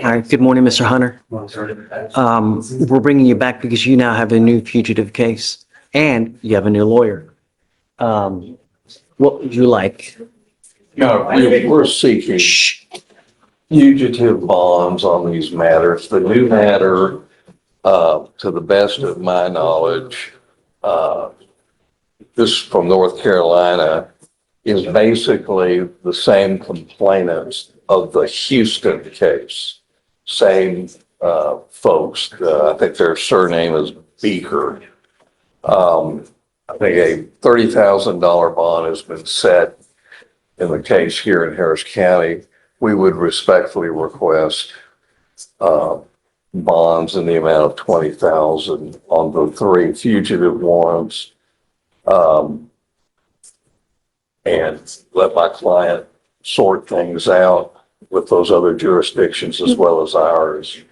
All right, good morning, Mr. Hunter. We're bringing you back because you now have a new fugitive case and you have a new lawyer. What would you like? No, we're seeking fugitive bonds on these matters. The new matter, to the best of my knowledge, this from North Carolina, is basically the same complainants of the Houston case. Same folks. I think their surname is Beaker. I think a $30,000 bond has been set in the case here in Harris County. We would respectfully request bonds in the amount of $20,000 on the 3 fugitive warrants, and let my client sort things out with those other jurisdictions as well as ours.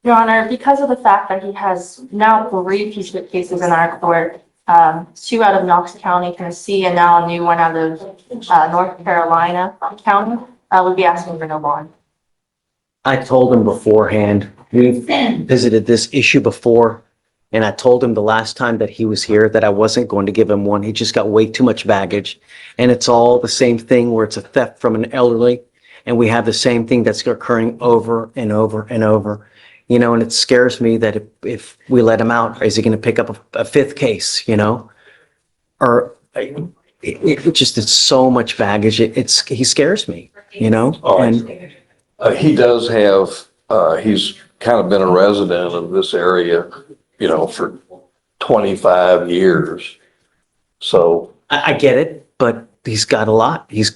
Your Honor, because of the fact that he has now 3 fugitive cases in our court, 2 out of Knox County, Tennessee, and now a new one out of North Carolina County, we'll be asking for no bond. I told him beforehand, we've visited this issue before, and I told him the last time that he was here that I wasn't going to give him one. He just got way too much baggage. And it's all the same thing where it's a theft from an elderly, and we have the same thing that's occurring over and over and over. You know, and it scares me that if we let him out, is he going to pick up a 5th case, you know? Or it's so much baggage. He scares me, you know? And he does have, he's kind of been a resident of this area, you know, for 25 years. So I get it, but he's got a lot. He's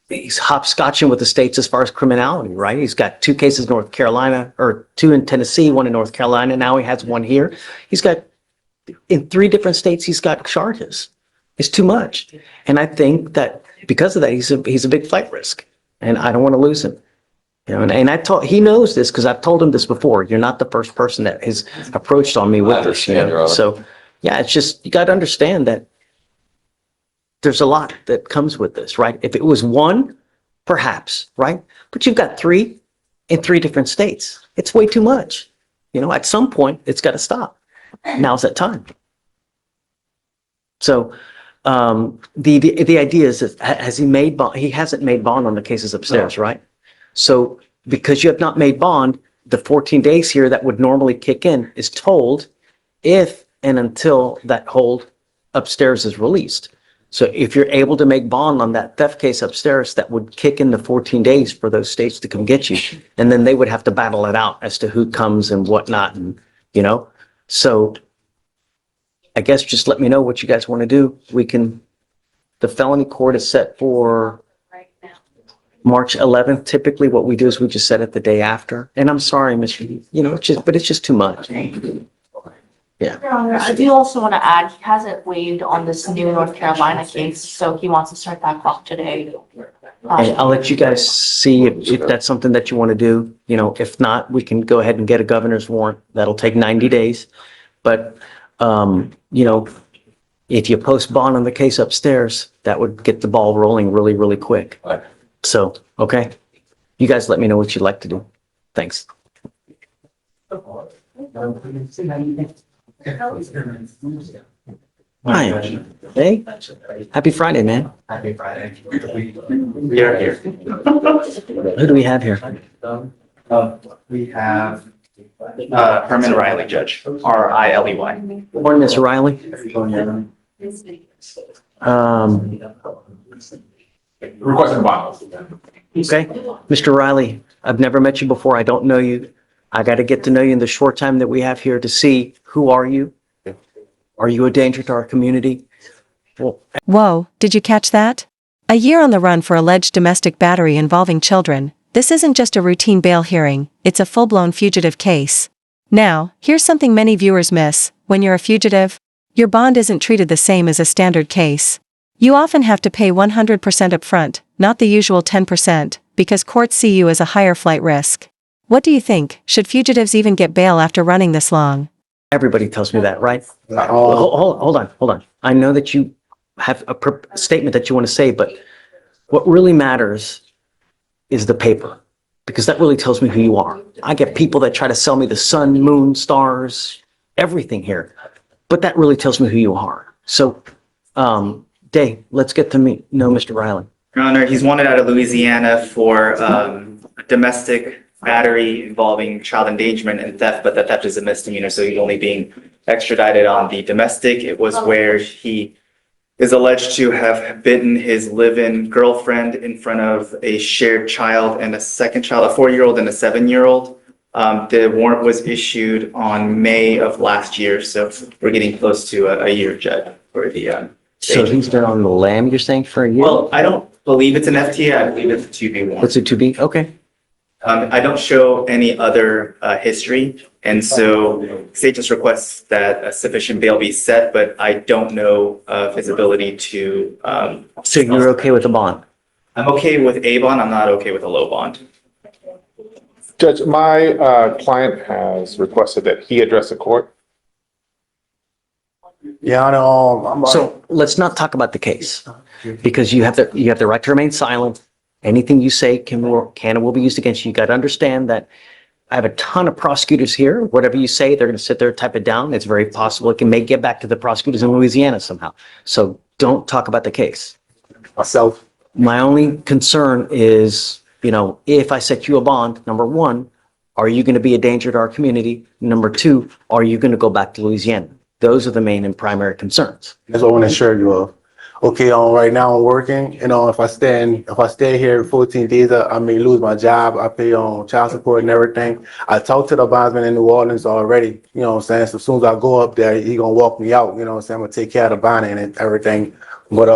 hopscotching with the states as far as criminality, right? He's got 2 cases in North Carolina, or 2 in Tennessee, 1 in North Carolina. Now he has 1 here. He's got, in 3 different states, he's got charges. It's too much. And I think that because of that, he's a big flight risk, and I don't want to lose him. You know, and he knows this because I've told him this before. You're not the first person that has approached on me with this, you know? So yeah, it's just, you got to understand that there's a lot that comes with this, right? If it was 1, perhaps, right? But you've got 3 in 3 different states. It's way too much. You know, at some point, it's got to stop. Now's that time. So the idea is, that has he made bond? He hasn't made bond on the cases upstairs, right? So because you have not made bond, the 14 days here that would normally kick in is told if and until that hold upstairs is released. So if you're able to make bond on that theft case upstairs, that would kick in the 14 days for those states to come get you. And then they would have to battle it out as to who comes and whatnot, and, you know? So I guess just let me know what you guys want to do. The felony court is set for March 11th. Typically what we do is we just set it the day after. And I'm sorry, Mr. You know, but it's just too much. Yeah. Your Honor, I do also want to add, he hasn't waived on this new North Carolina case, so he wants to start that clock today. Hey, I'll let you guys see if that's something that you want to do. You know, if not, we can go ahead and get a governor's warrant. That'll take 90 days. But, you know, if you post bond on the case upstairs, that would get the ball rolling really, really quick. So, okay. You guys let me know what you'd like to do. Thanks. Hi. Hey. Happy Friday, man. Happy Friday. We are here. Who do we have here? We have Herman Riley, Judge, R-I-L-E-Y. Morning, Ms. Riley. Requesting bond. Okay. Mr. Riley, I've never met you before. I don't know you. I got to get to know you in the short time that we have here to see who are you? Are you a danger to our community? Well, Whoa, did you catch that? A year on the run for alleged domestic battery involving children. This isn't just a routine bail hearing, it's a full-blown fugitive case. Now, here's something many viewers miss. When you're a fugitive, your bond isn't treated the same as a standard case. You often have to pay 100% upfront, not the usual 10%, because courts see you as a higher flight risk. What do you think? Should fugitives even get bail after running this long? everybody tells me that, right? Hold on. I know that you have a statement that you want to say, but what really matters is the paper. because that really tells me who you are. I get people that try to sell me the sun, moon, stars, everything here, but that really tells me who you are. So, Dave, let's get to know Mr. Riley. Your Honor, he's wanted out of Louisiana for domestic battery involving child endangerment and theft, but the theft is a misdemeanor, so he's only being extradited on the domestic. It was where he is alleged to have bitten his live-in girlfriend in front of a shared child and a second child, a 4-year-old and a 7-year-old. The warrant was issued on May of last year, so we're getting close to a year, Judge, for the. So he's been on the lam, you're saying, for a year? Well, I don't believe it's an FTA. I believe it's a 2B warrant. What's it to be? Okay. I don't show any other history, and so state just requests that a sufficient bail be set, but I don't know of his ability to. So you're okay with the bond? I'm okay with a bond. I'm not okay with a low bond. Judge, my client has requested that he address the court. Yeah, I know. So let's not talk about the case, because you have the right to remain silent. Anything you say can and will be used against you. You got to understand that I have a ton of prosecutors here. Whatever you say, they're going to sit there, type it down. It's very possible it may get back to the prosecutors in Louisiana somehow. So don't talk about the case. Myself. My only concern is, if I set you a bond, number one, are you going to be a danger to our community? Number two, are you going to go back to Louisiana? Those are the main and primary concerns. That's what I want to assure you of. Okay, right now I'm working. If I stay here 14 days, I may lose my job. I pay on child support and everything. I talked to the bondsman in New Orleans already. So as soon as I go up there, he gonna walk me out. I'm gonna take care of the bonding and everything. But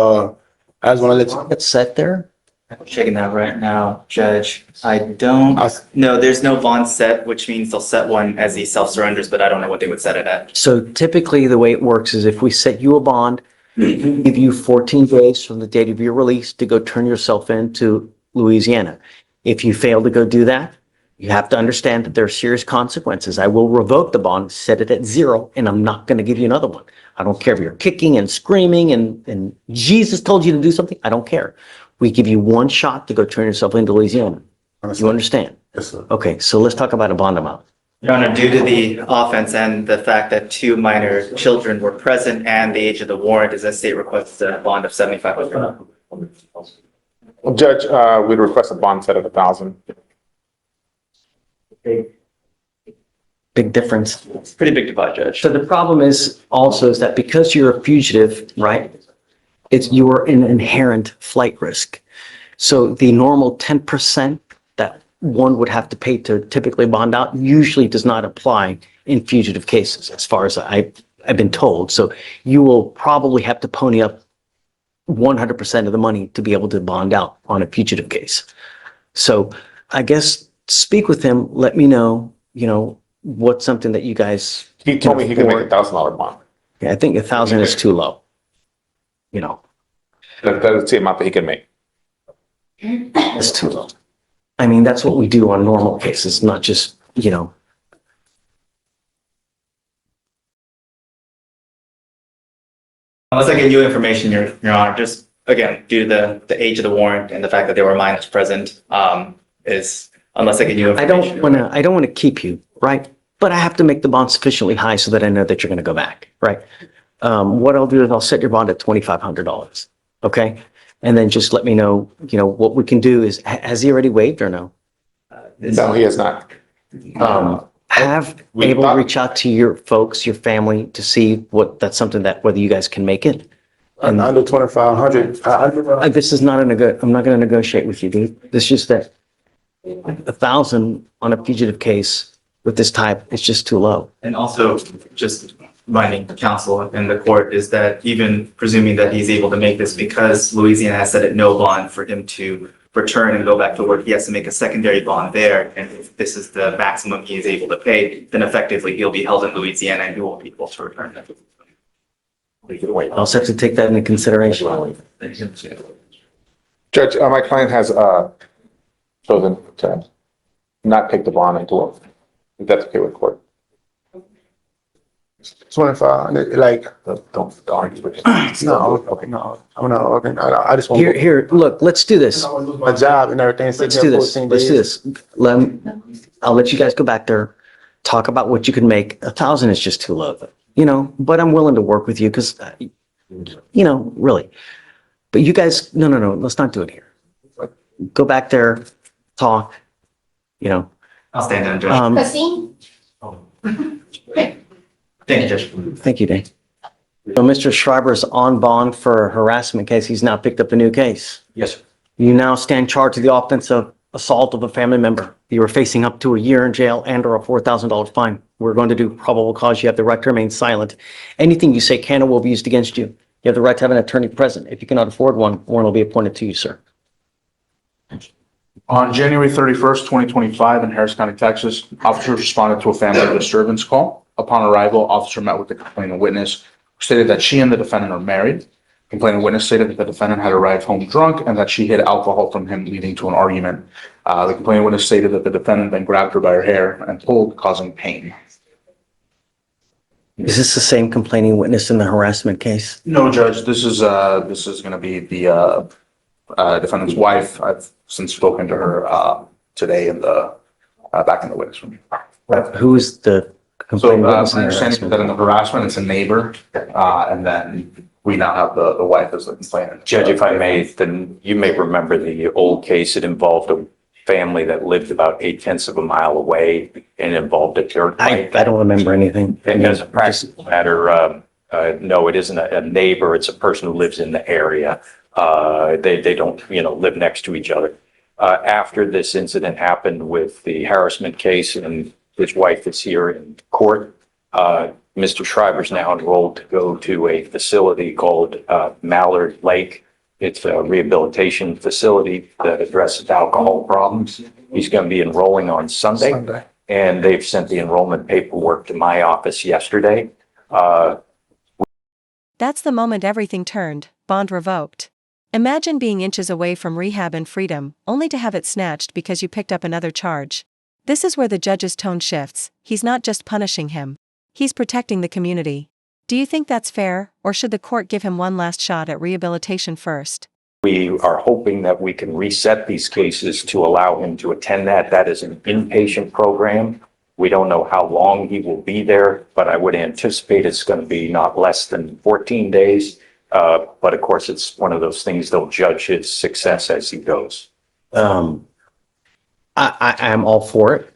I just want to let you. It's set there. I'm checking that right now, Judge. I don't. No, there's no bond set, which means they'll set one as he self-surrenders, but I don't know what they would set it at. So typically the way it works is if we set you a bond, give you 14 days from the date of your release to go turn yourself into Louisiana. If you fail to go do that, you have to understand that there are serious consequences. I will revoke the bond, set it at 0, and I'm not going to give you another one. I don't care if you're kicking and screaming and Jesus told you to do something. I don't care. We give you one shot to go turn yourself into Louisiana. You understand? Yes, sir. Okay, so let's talk about a bond amount. Your Honor, due to the offense and the fact that 2 minor children were present and the age of the warrant, is a state requests a bond of $7,500. Judge, we'd request a bond set of 1,000. Big difference. It's pretty big divide, Judge. So the problem is that because you're a fugitive, right? You are an inherent flight risk. So the normal 10% that one would have to pay to typically bond out usually does not apply in fugitive cases, as far as I've been told. So you will probably have to pony up 100% of the money to be able to bond out on a fugitive case. So I guess speak with him, let me know, what's something that you guys. He told me he could make $1,000 bond. Yeah, I think 1,000 is too low. That's the amount that he can make. That's too low. I mean, that's what we do on normal cases, not just, Unless I give you information, Your Honor, just again, due to the age of the warrant and the fact that there were minors present, is unless I give you I information. don't want to keep you, right? But I have to make the bond sufficiently high so that I know that you're going to go back, right? What I'll do is I'll set your bond at $2,500, okay? And then just let me know, what we can do is, has he already waived or no? No, he has not. Have able to reach out to your folks, your family, to see that's something that whether you guys can make it. And under 2,500. This is not I'm not going to negotiate with you, dude. It's just that 1,000 on a fugitive case with this type is just too low. And also, just reminding the counsel and the court is that even presuming that he's able to make this, because Louisiana has set at no bond for him to return and go back to work, he has to make a secondary bond there. And if this is the maximum he is able to pay, then effectively he'll be held in Louisiana and he won't be able to return. I'll also have to take that into consideration. Judge, my client has chosen to not take the bond until, if that's okay with court. $2,500, like, Don't argue with it. no, no, I'm not arguing. I just want Here, look, let's do this. my job and everything, Let's sitting do here this. 14 Let's do days. this. I'll let you guys go back there, talk about what you can make. 1,000 is just too low, but I'm willing to work with you because, really. But you guys, no, let's not do it here. Go back there, talk, I'll stand down, Judge. Christine? Thank you, Judge. Thank you, Dane. So Mr. Schreiber's on bond for a harassment case. He's now picked up a new case. Yes, sir. You now stand charged with the offense of assault of a family member. You are facing up to a year in jail and or a $4,000 fine. We're going to do probable cause. You have the right to remain silent. Anything you say can or will be used against you. You have the right to have an attorney present. If you cannot afford one will be appointed to you, sir. On January 31st, 2025, in Harris County, Texas, officers responded to a family disturbance call. Upon arrival, officer met with the complaining witness, who stated that she and the defendant are married. Complaining witness stated that the defendant had arrived home drunk and that she hid alcohol from him, leading to an argument. The complaining witness stated that the defendant then grabbed her by her hair and pulled, causing pain. Is this the same complaining witness in the harassment case? No, Judge, this is going to be the defendant's wife. I've since spoken to her today back in the witness room. Who is the So complaining witness in my the understanding is that in harassment? the harassment, it's a neighbor, and then we now have the wife as the complainant. Judge, if I may, then you may remember the old case. It involved a family that lived about 0.8 of a mile away and involved a dirt I bike. don't remember anything. And as a practical matter, no, it isn't a neighbor. It's a person who lives in the area. They don't, live next to each other. After this incident happened with the harassment case and his wife is here in court, Mr. Schreiber's now enrolled to go to a facility called Mallard Lake. It's a rehabilitation facility that addresses alcohol problems. He's going to be enrolling on Sunday. And they've sent the enrollment paperwork to my office yesterday. That's the moment everything turned, bond revoked. Imagine being inches away from rehab and freedom, only to have it snatched because you picked up another charge. This is where the judge's tone shifts. He's not just punishing him. He's protecting the community. Do you think that's fair, or should the court give him one last shot at rehabilitation first? We are hoping that we can reset these cases to allow him to attend that. That is an inpatient program. We don't know how long he will be there, but I would anticipate it's going to be not less than 14 days. But of course, it's one of those things they'll judge his success as he goes. I am all for it.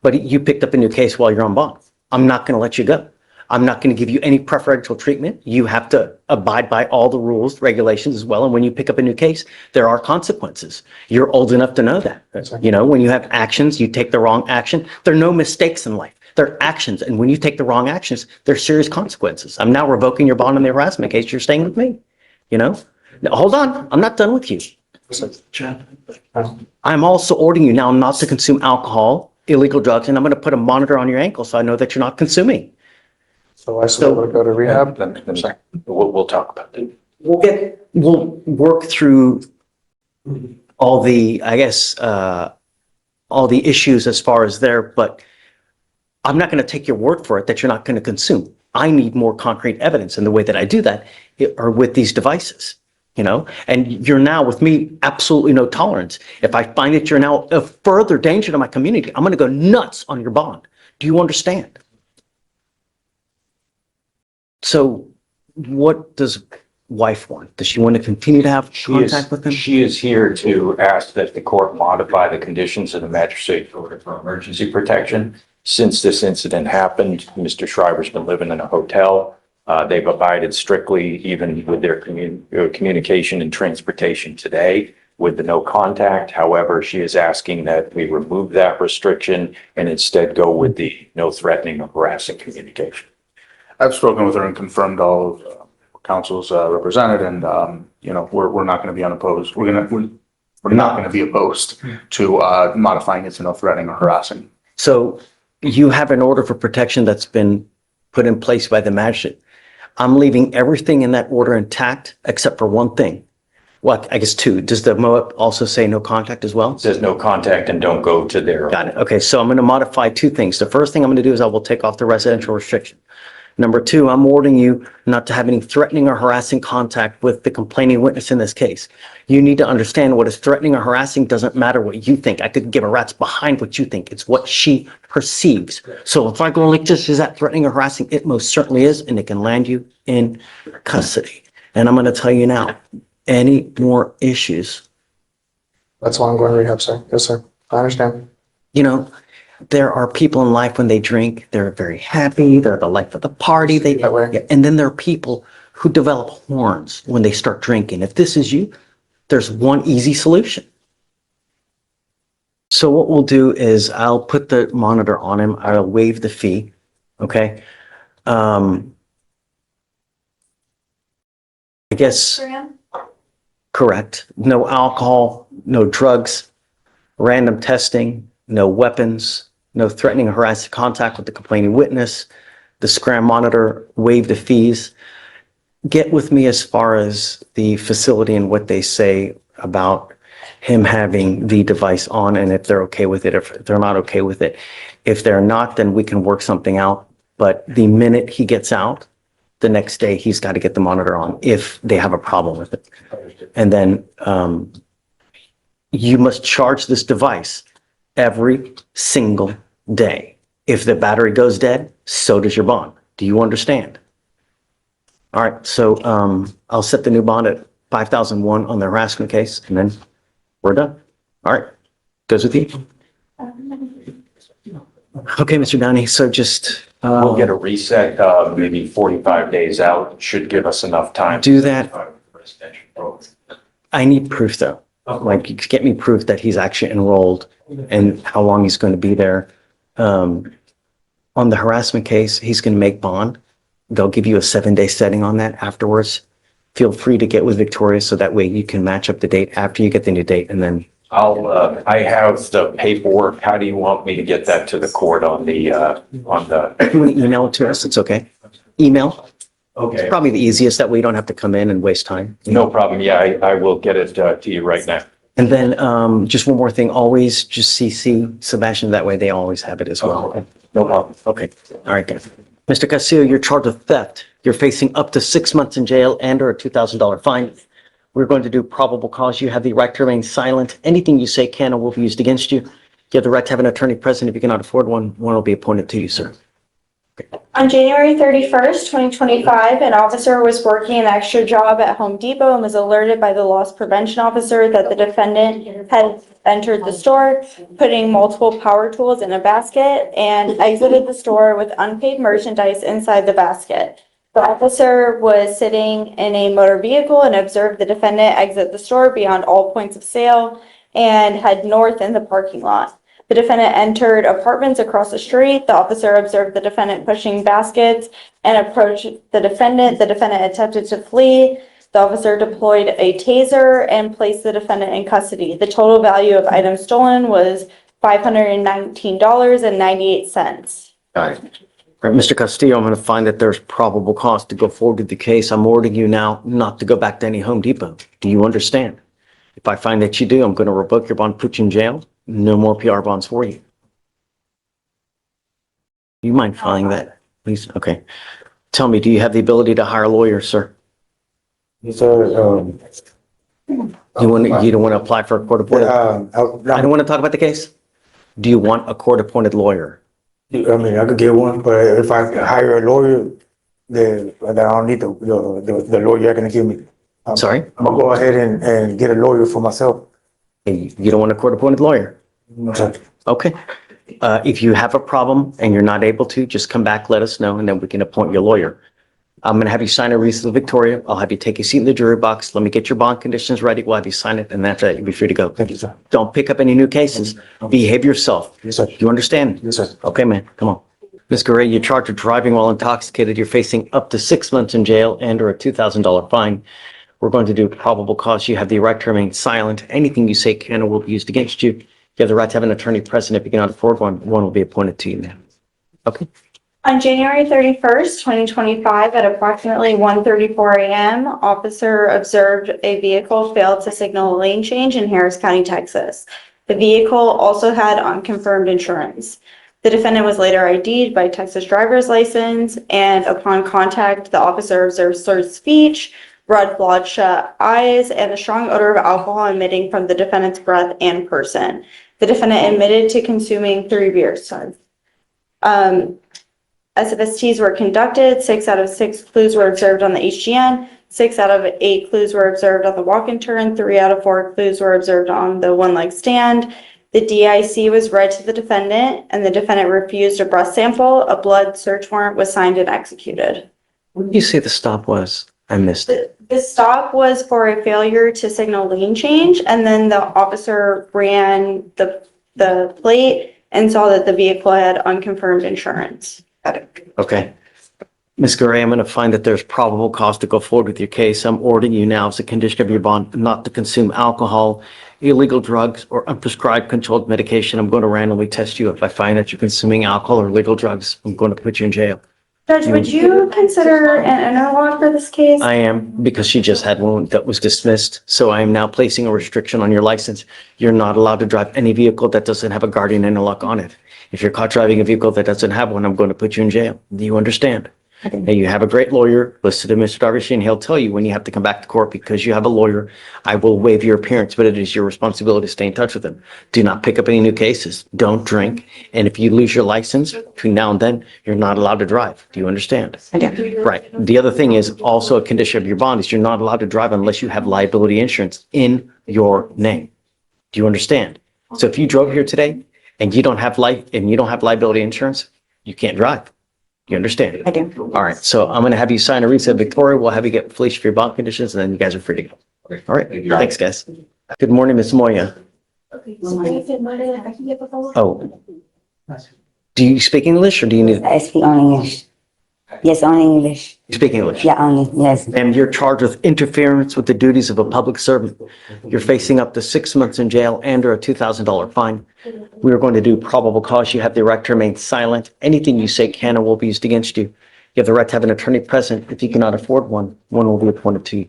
But you picked up a new case while you're on bond. I'm not going to let you go. I'm not going to give you any preferential treatment. You have to abide by all the rules, regulations as well. And when you pick up a new case, there are consequences. You're old enough to know that. When you have actions, you take the wrong action. There are no mistakes in life. They're actions. And when you take the wrong actions, there's serious consequences. I'm now revoking your bond on the harassment case. You're staying with me. Now, hold on. I'm not done with you. I'm also ordering you now not to consume alcohol, illegal drugs, and I'm going to put a monitor on your ankle so I know that you're not consuming. So I still want to go to rehab? Then we'll talk about that. We'll work through all the, all the issues as far as there, but I'm not going to take your word for it that you're not going to consume. I need more concrete evidence, and the way that I do that are with these devices, and you're now with me, absolutely no tolerance. If I find that you're now a further danger to my community, I'm going to go nuts on your bond. Do you understand? So what does wife want? Does she want to continue to have contact with him? She is here to ask that the court modify the conditions of the magistrate order for emergency protection. Since this incident happened, Mr. Schreiber's been living in a hotel. They've abided strictly, even with their communication and transportation today, with the no contact. However, she is asking that we remove that restriction and instead go with the no threatening or harassing communication. I've spoken with her and confirmed all of counsel's represented, and we're not going to be unopposed. We're not going to be opposed to modifying it to no threatening or harassing. So you have an order for protection that's been put in place by the magistrate. I'm leaving everything in that order intact except for one thing. Well, I guess two. Does the MOAP also say no contact as well? It says no contact and don't go to their. Got it. Okay, so I'm going to modify two things. The first thing I'm going to do is I will take off the residential restriction. Number two, I'm ordering you not to have any threatening or harassing contact with the complaining witness in this case. You need to understand what is threatening or harassing doesn't matter what you think. I could give a rat's behind what you think. It's what she perceives. So if I go like this, is that threatening or harassing? It most certainly is, and it can land you in custody. And I'm going to tell you now, any more issues, That's why I'm going to rehab, sir. Yes, sir. I understand. you know, there are people in life when they drink, they're very happy, they're the life of the party. That way. Yeah, and then there are people who develop horns when they start drinking. If this is you, there's one easy solution. So what we'll do is I'll put the monitor on him. I'll waive the fee. Okay. I guess, correct. No alcohol, no drugs, random testing, no weapons, no threatening or harassing contact with the complaining witness, the scram monitor, waive the fees. Get with me as far as the facility and what they say about him having the device on and if they're okay with it, if they're not okay with it. If they're not, then we can work something out. But the minute he gets out, the next day he's got to get the monitor on if they have a problem with it. And then you must charge this device every single day. If the battery goes dead, so does your bond. Do you understand? All right, so I'll set the new bond at 5,001 on the harassment case, and then we're done. All right, goes with you. Okay, Mr. Downey, so just We'll get a reset, maybe 45 days out, should give us enough time. do that. I need proof, though. Like, get me proof that he's actually enrolled and how long he's going to be there. On the harassment case, he's going to make bond. They'll give you a 7-day setting on that afterwards. Feel free to get with Victoria so that way you can match up the date after you get the new date, and then I have the paperwork. How do you want me to get that to the court on the? if you want to email it to us, it's okay. Email, Okay, probably the easiest. That way you don't have to come in and waste time. no problem. Yeah, I will get it to you right now. And then just one more thing, always just CC Sebastian. That way they always have it as well. Okay. No problem. Okay, all right, guys. Mr. Castillo, you're charged with theft. You're facing up to 6 months in jail and or a $2,000 fine. We're going to do probable cause. You have the right to remain silent. Anything you say can or will be used against you. You have the right to have an attorney present. If you cannot afford one, one will be appointed to you, sir. On January 31st, 2025, an officer was working an extra job at Home Depot and was alerted by the loss prevention officer that the defendant had entered the store, putting multiple power tools in a basket, and exited the store with unpaid merchandise inside the basket. The officer was sitting in a motor vehicle and observed the defendant exit the store beyond all points of sale and head north in the parking lot. The defendant entered apartments across the street. The officer observed the defendant pushing baskets and approached the defendant. The defendant attempted to flee. The officer deployed a taser and placed the defendant in custody. The total value of items stolen was $519.98. Got it. All right, Mr. Castillo, I'm going to find that there's probable cause to go forward with the case. I'm ordering you now not to go back to any Home Depot. Do you understand? If I find that you do, I'm going to revoke your bond, put you in jail. No more PR bonds for you. You mind filing that, please? Okay. Tell me, do you have the ability to hire a lawyer, sir? Yes, sir. You don't want to apply for a court appointed? I don't want to talk about the case. Do you want a court appointed lawyer? I mean, I could get one, but if I hire a lawyer, then I don't need the lawyer you're gonna give me. Sorry? I'm gonna go ahead and get a lawyer for myself. You don't want a court appointed lawyer? Okay. If you have a problem and you're not able to, just come back, let us know, and then we can appoint your lawyer. I'm going to have you sign a receipt of Victoria. I'll have you take a seat in the jury box. Let me get your bond conditions ready. We'll have you sign it, and after that, you'll be free to go. Thank you, sir. Don't pick up any new cases. Behave yourself. Yes, sir. You understand? Yes, sir. Okay, man, come on. Ms. Gray, you're charged with driving while intoxicated. You're facing up to 6 months in jail and or a $2,000 fine. We're going to do probable cause. You have the right to remain silent. Anything you say can or will be used against you. You have the right to have an attorney present. If you cannot afford one, one will be appointed to you, ma'am. Okay? On January 31st, 2025, at approximately 1:34 a.m., officer observed a vehicle fail to signal a lane change in Harris County, Texas. The vehicle also had unconfirmed insurance. The defendant was later ID'd by Texas driver's license, and upon contact, the officer observed slurred speech, red bloodshot eyes, and a strong odor of alcohol emitting from the defendant's breath and person. The defendant admitted to consuming 3 beers. SFSTs were conducted. 6 out of 6 clues were observed on the HGN. 6 out of 8 clues were observed on the walk and turn. 3 out of 4 clues were observed on the one-leg stand. The DIC was read to the defendant, and the defendant refused a breath sample. A blood search warrant was signed and executed. What did you say the stop was? I missed it. The stop was for a failure to signal lane change, and then the officer ran the plate and saw that the vehicle had unconfirmed insurance. Okay. Ms. Gray, I'm going to find that there's probable cause to go forward with your case. I'm ordering you now as a condition of your bond not to consume alcohol, illegal drugs, or unprescribed controlled medication. I'm going to randomly test you. If I find that you're consuming alcohol or illegal drugs, I'm going to put you in jail. Judge, would you consider an interlock for this case? I am, because she just had one that was dismissed. So I am now placing a restriction on your license. You're not allowed to drive any vehicle that doesn't have a guardian interlock on it. If you're caught driving a vehicle that doesn't have one, I'm going to put you in jail. Do you understand? Now, you have a great lawyer, listen to Mr. Darvish, and he'll tell you when you have to come back to court because you have a lawyer. I will waive your appearance, but it is your responsibility to stay in touch with him. Do not pick up any new cases. Don't drink. And if you lose your license between now and then, you're not allowed to drive. Do you understand? I do. Right. The other thing is also a condition of your bond is you're not allowed to drive unless you have liability insurance in your name. Do you understand? So if you drove here today and you don't have liability insurance, you can't drive. You understand? I do. All right. So I'm going to have you sign a reset. Victoria, we'll have you get Fleischer for your bond conditions, and then you guys are free to go. All right. Thanks, guys. Good morning, Ms. Moya. Oh. Do you speak English or do you need? I speak only English. Yes, only English. You speak English? Yeah, only, yes. And you're charged with interference with the duties of a public servant. You're facing up to 6 months in jail and or a $2,000 fine. We are going to do probable cause. You have the right to remain silent. Anything you say can or will be used against you. You have the right to have an attorney present. If you cannot afford one, one will be appointed to you.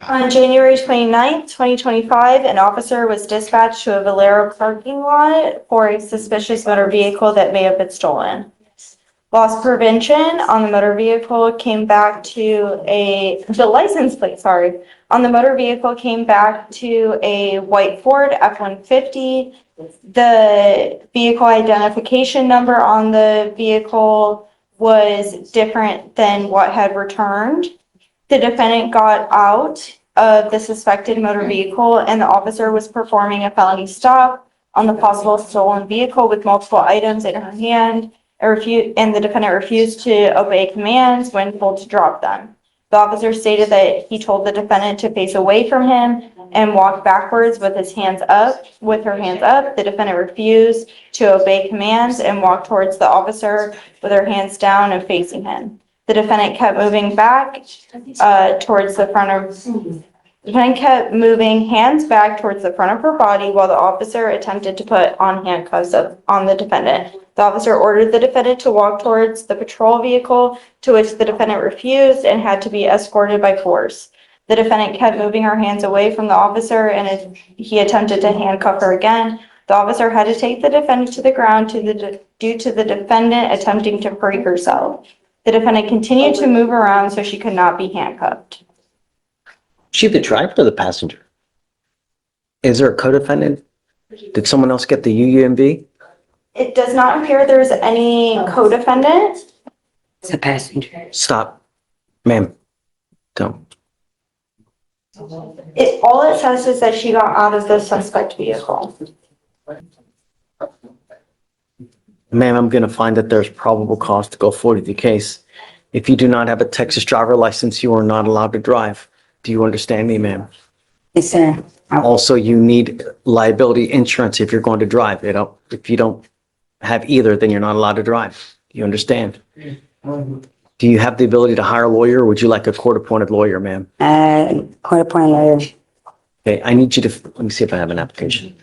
On January 29th, 2025, an officer was dispatched to a Valero parking lot for a suspicious motor vehicle that may have been stolen. Loss prevention on the motor vehicle came back to the license plate, on the motor vehicle came back to a white Ford F-150. The vehicle identification number on the vehicle was different than what had returned. The defendant got out of the suspected motor vehicle and the officer was performing a felony stop on the possible stolen vehicle with multiple items in her hand. And the defendant refused to obey commands when told to drop them. The officer stated that he told the defendant to face away from him and walk backwards with her hands up. The defendant refused to obey commands and walked towards the officer with her hands down and facing him. The defendant kept moving back towards the front of. The defendant kept moving hands back towards the front of her body while the officer attempted to put on handcuffs on the defendant. The officer ordered the defendant to walk towards the patrol vehicle, to which the defendant refused and had to be escorted by force. The defendant kept moving her hands away from the officer and he attempted to handcuff her again. The officer had to take the defendant to the ground due to the defendant attempting to free herself. The defendant continued to move around so she could not be handcuffed. She the driver or the passenger? Is there a co-defendant? Did someone else get the UUMV? It does not appear there's any co-defendant. It's a passenger. Stop. Ma'am, don't. All it says is that she got out of the suspect vehicle. Ma'am, I'm going to find that there's probable cause to go forward with the case. If you do not have a Texas driver license, you are not allowed to drive. Do you understand me, ma'am? Yes, sir. Also, you need liability insurance if you're going to drive. If you don't have either, then you're not allowed to drive. Do you understand? Do you have the ability to hire a lawyer, or would you like a court-appointed lawyer, ma'am? Court appointed lawyer. Okay, I need you to, let me see if I have an application.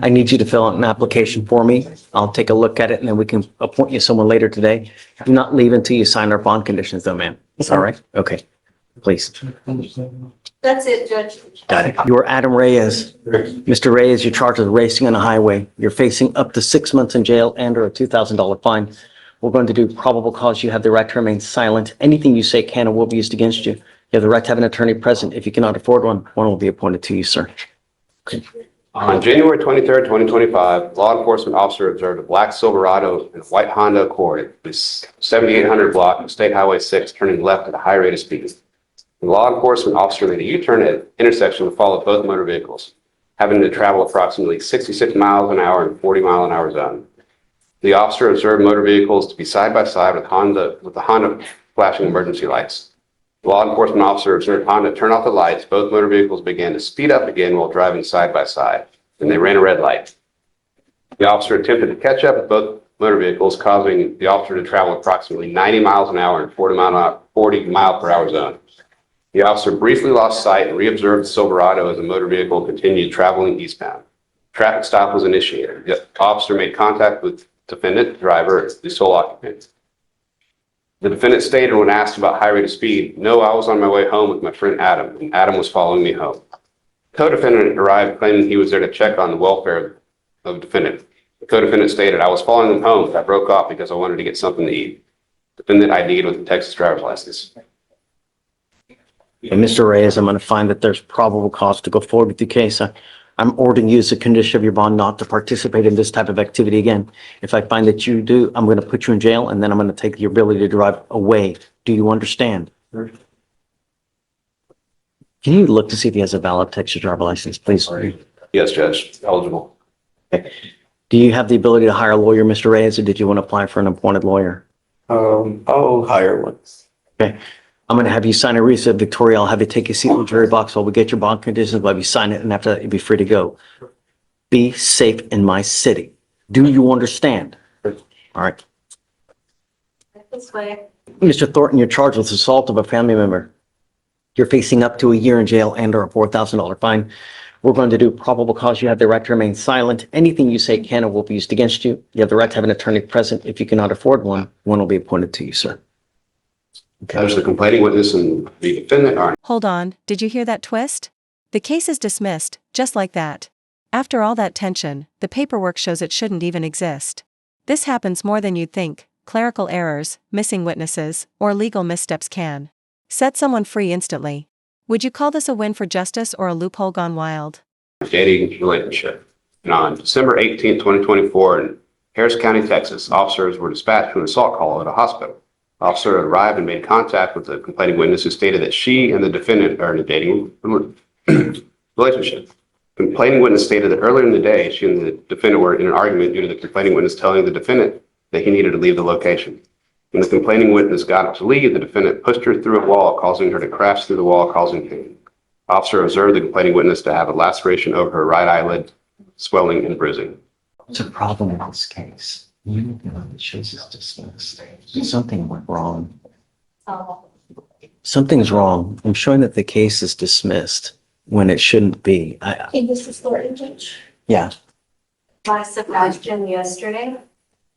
I need you to fill out an application for me. I'll take a look at it and then we can appoint you someone later today. Do not leave until you sign our bond conditions though, ma'am. All right? Okay, please. That's it, Judge. Got it. You're Adam Reyes. Mr. Reyes, you're charged with racing on a highway. You're facing up to 6 months in jail and or a $2,000 fine. We're going to do probable cause. You have the right to remain silent. Anything you say can or will be used against you. You have the right to have an attorney present. If you cannot afford one, one will be appointed to you, sir. On January 23rd, 2025, law enforcement officer observed a black Silverado and a white Honda Accord at the 7800 block of State Highway 6 turning left at a high rate of speed. The law enforcement officer made a U-turn at an intersection that followed both motor vehicles, having to travel approximately 66 miles an hour in 40-mile-an-hour zone. The officer observed motor vehicles to be side by side with the Honda flashing emergency lights. The law enforcement officer observed Honda turn off the lights. Both motor vehicles began to speed up again while driving side by side, and they ran a red light. The officer attempted to catch up with both motor vehicles, causing the officer to travel approximately 90 miles an hour in 40-mile-per-hour zone. The officer briefly lost sight and re-observed the Silverado as the motor vehicle continued traveling eastbound. Traffic stop was initiated. The officer made contact with defendant, driver, the sole occupant. The defendant stated when asked about high rate of speed, "No, I was on my way home with my friend Adam, and Adam was following me home." The co-defendant arrived claiming he was there to check on the welfare of the defendant. The co-defendant stated, "I was following them home, but I broke off because I wanted to get something to eat." Defendant ID'd with a Texas driver's license. And Mr. Reyes, I'm going to find that there's probable cause to go forward with the case. I'm ordering you as a condition of your bond not to participate in this type of activity again. If I find that you do, I'm going to put you in jail and then I'm going to take your ability to drive away. Do you understand? Can you look to see if he has a valid Texas driver license, please? Yes, Judge, eligible. Okay. Do you have the ability to hire a lawyer, Mr. Reyes, or did you want to apply for an appointed lawyer? I'll hire one. Okay. I'm going to have you sign a receipt, Victoria. I'll have you take a seat in the jury box while we get your bond conditions, while you sign it, and after that, you'll be free to go. Be safe in my city. Do you understand? All right. This way. Mr. Thornton, you're charged with assault of a family member. You're facing up to a year in jail and or a $4,000 fine. We're going to do probable cause. You have the right to remain silent. Anything you say can or will be used against you. You have the right to have an attorney present. If you cannot afford one, one will be appointed to you, sir. Judge, the complaining witness and the defendant are. Hold on, did you hear that twist? The case is dismissed, just like that. After all that tension, the paperwork shows it shouldn't even exist. This happens more than you'd think. Clerical errors, missing witnesses, or legal missteps can set someone free instantly. Would you call this a win for justice or a loophole gone wild? Dating relationship. And on December 18th, 2024, in Harris County, Texas, officers were dispatched to an assault call at a hospital. Officer arrived and made contact with the complaining witness, who stated that she and the defendant are in a dating relationship. Complaining witness stated that earlier in the day, she and the defendant were in an argument due to the complaining witness telling the defendant that he needed to leave the location. When the complaining witness got up to leave, the defendant pushed her through a wall, causing her to crash through the wall, causing pain. Officer observed the complaining witness to have a laceration over her right eyelid, swelling and bruising. What's the problem with this case? You know, it shows it's dismissed. Something went wrong. Something's wrong. I'm showing that the case is dismissed when it shouldn't be. This is Thornton, Judge. Yeah. My suggestion yesterday.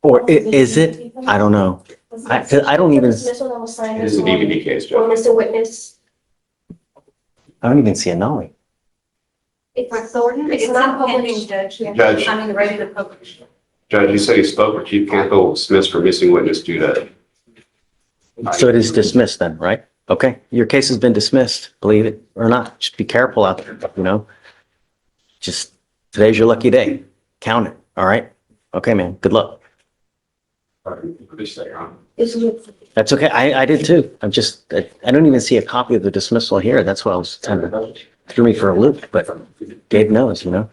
Or is it? I don't know. I don't even, This one that was signed. It is a DVD case, Or Judge. Mr. Witness. I don't even see a nollie. For Thornton, it's not published, Judge. Judge. I mean, ready to publish. Judge, you said he spoke with Chief Campbell, dismissed for missing witness due to. So it is dismissed then, right? Okay, your case has been dismissed, believe it or not. Just be careful out there, you know? Just, today's your lucky day. Count it, all right? Okay, man, good luck. That's okay, I did too. I don't even see a copy of the dismissal here. That's why I was kind of threw me for a loop, but Dave knows, you know?